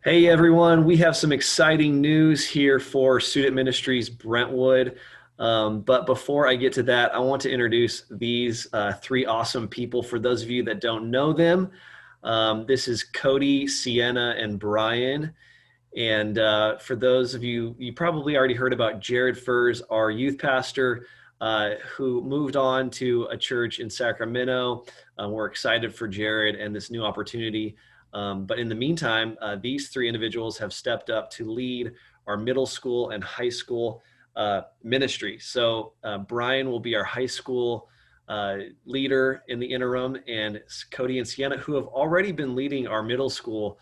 Hey everyone, we have some exciting news here for Student Ministries Brentwood. But before I get to that, I want to introduce these three awesome people. For those of you that don't know them, this is Cody, Sienna, and Brian. And for those of you, you probably already heard about Jared Furs, our youth pastor, who moved on to a church in Sacramento. We're excited for Jared and this new opportunity. But in the meantime, these three individuals have stepped up to lead our middle school and high school ministry. So Brian will be our high school leader in the interim, and Cody and Sienna, who have already been leading our middle school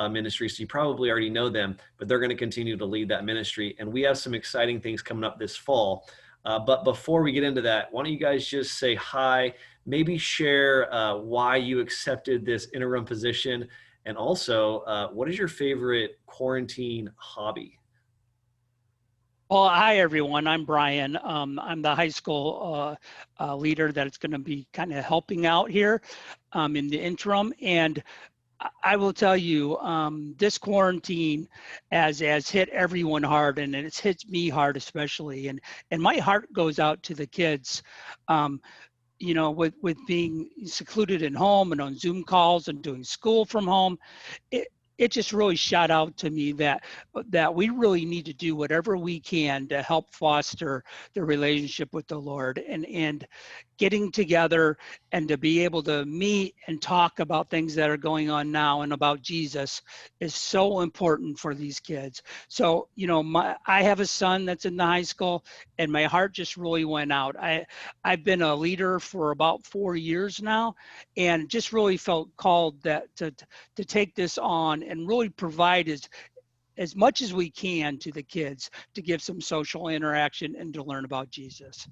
ministry. So you probably already know them, but they're going to continue to lead that ministry. And we have some exciting things coming up this fall. But before we get into that, why don't you guys just say hi, maybe share why you accepted this interim position, and also what is your favorite quarantine hobby? Well, hi everyone. I'm Brian. I'm the high school leader that's going to be kind of helping out here in the interim. And I will tell you, this quarantine has hit everyone hard, and it's hit me hard especially. And my heart goes out to the kids. With being secluded in home and on Zoom calls and doing school from home, it just really shot out to me that we really need to do whatever we can to help foster the relationship with the Lord, and getting together and to be able to meet and talk about things that are going on now and about Jesus is so important for these kids. So, I have a son that's in the high school, and my heart just really went out. I've been a leader for about 4 years now, and just really felt called that to take this on and really provide as much as we can to the kids to give some social interaction and to learn about Jesus.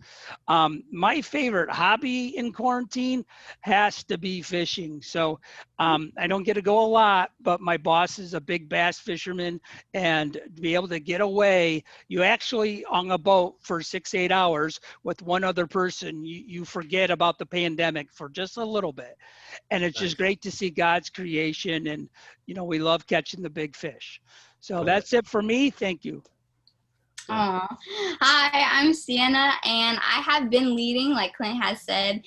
My favorite hobby in quarantine has to be fishing. So I don't get to go a lot, but my boss is a big bass fisherman, and to be able to get away, you actually on a boat for 6, 8 hours with one other person, you forget about the pandemic for just a little bit. And it's just Nice. great to see God's creation, and we love catching the big fish. So Love it. that's it for me. Thank you. Yeah. Aw. Hi, I'm Sienna, and I have been leading, like Clint has said,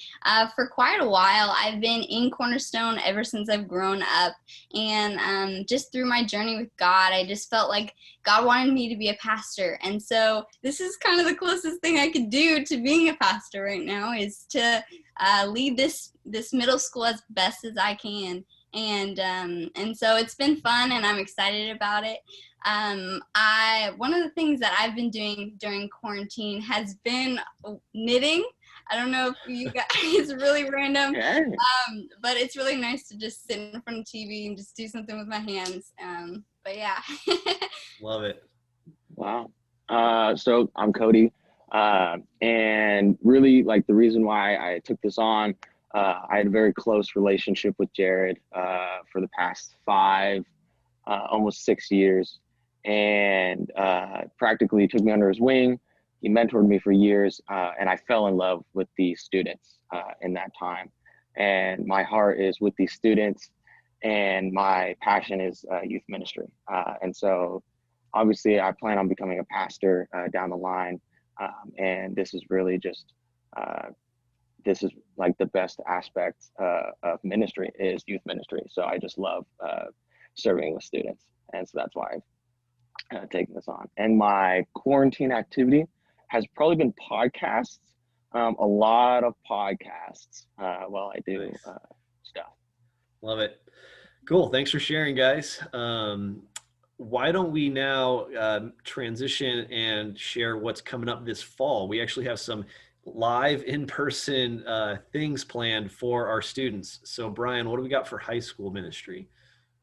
for quite a while. I've been in Cornerstone ever since I've grown up, and just through my journey with God, I just felt like God wanted me to be a pastor, and so this is kind of the closest thing I could do to being a pastor right now is to lead this middle school as best as I can, and so it's been fun, and I'm excited about it. One of the things that I've been doing during quarantine has been knitting. I don't know if you guys, it's really random, Yeah. but it's really nice to just sit in front of TV and just do something with my hands. But yeah. Love it. Wow. So I'm Cody. And really, like, the reason why I took this on, I had a very close relationship with Jared for the past almost 6 years. And practically took me under his wing. He mentored me for years, and I fell in love with these students in that time. And my heart is with these students, and my passion is youth ministry. And so obviously I plan on becoming a pastor down the line. And this is really just, this is like the best aspect of ministry is youth ministry. So I just love serving with students. And so that's why I've taken this on. And my quarantine activity has probably been podcasts, a lot of podcasts while I do Nice. stuff. Love it. Cool. Thanks for sharing, guys. Why don't we now transition and share what's coming up this fall? We actually have some live in-person things planned for our students. So Brian, what do we got for high school ministry?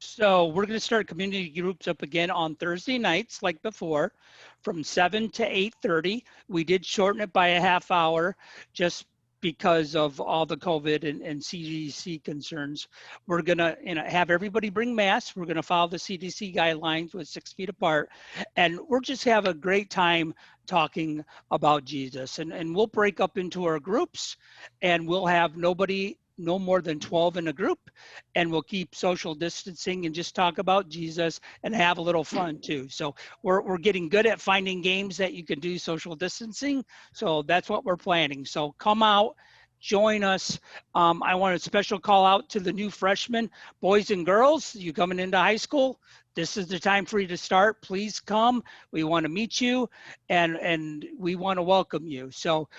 So we're going to start community groups up again on Thursday nights, like before, from 7 to 8:30. We did shorten it by a half hour just because of all the COVID and CDC concerns. We're going to have everybody bring masks. We're going to follow the CDC guidelines with 6 feet apart. And we'll just have a great time talking about Jesus. And we'll break up into our groups, and we'll have nobody no more than 12 in a group, and we'll keep social distancing and just talk about Jesus and have a little fun too. So we're getting good at finding games that you can do social distancing. So that's what we're planning. So come out, join us. I want a special call out to the new freshmen, boys and girls. You coming into high school? This is the time for you to start. Please come. We want to meet you, and we want to welcome you. So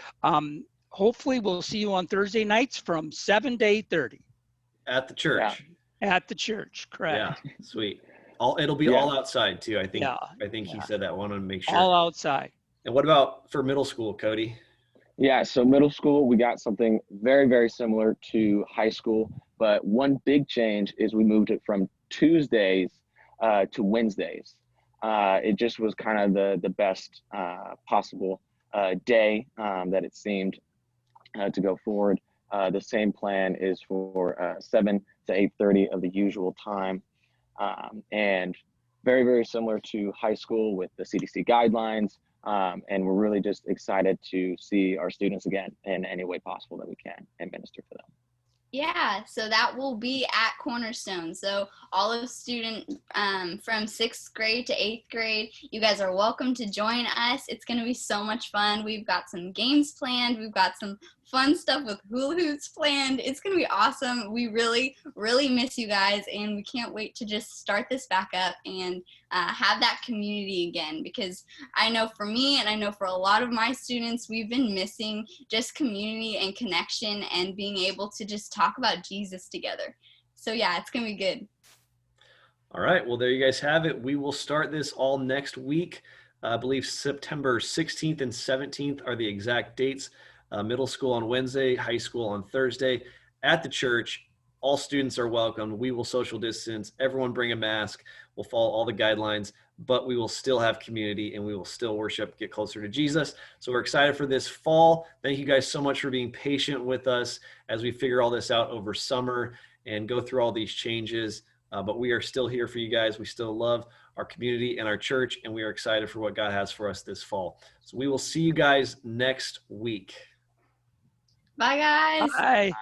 hopefully we'll see you on Thursday nights from 7 to 8:30 At the church. at the church. Yeah, Correct. sweet. It'll be Yeah. all outside too. I think Yeah. he said that. Wanted to make sure. All outside. And what about for middle school, Cody? Yeah, so middle school, we got something very, very similar to high school, but one big change is we moved it from Tuesdays to Wednesdays. It just was kind of the best possible day that it seemed to go forward. The same plan is for 7 to 8:30 of the usual time, and very, very similar to high school with the CDC guidelines. And we're really just excited to see our students again in any way possible that we can and minister for them. Yeah, so that will be at Cornerstone. So all of students from 6th grade to 8th grade, you guys are welcome to join us. It's going to be so much fun. We've got some games planned. We've got some fun stuff with hula hoops planned. It's going to be awesome. We really, really miss you guys, and we can't wait to just start this back up and have that community again, because I know for me and I know for a lot of my students, we've been missing just community and connection and being able to just talk about Jesus together. So yeah, it's going to be good. All right. Well, there you guys have it. We will start this all next week. I believe September 16th and 17th are the exact dates. Middle school on Wednesday, high school on Thursday at the church. All students are welcome. We will social distance. Everyone bring a mask. We'll follow all the guidelines, but we will still have community and we will still worship, get closer to Jesus. So we're excited for this fall. Thank you guys so much for being patient with us as we figure all this out over summer and go through all these changes. But we are still here for you guys. We still love our community and our church, and we are excited for what God has for us this fall. So we will see you guys next week. Bye, guys. Bye.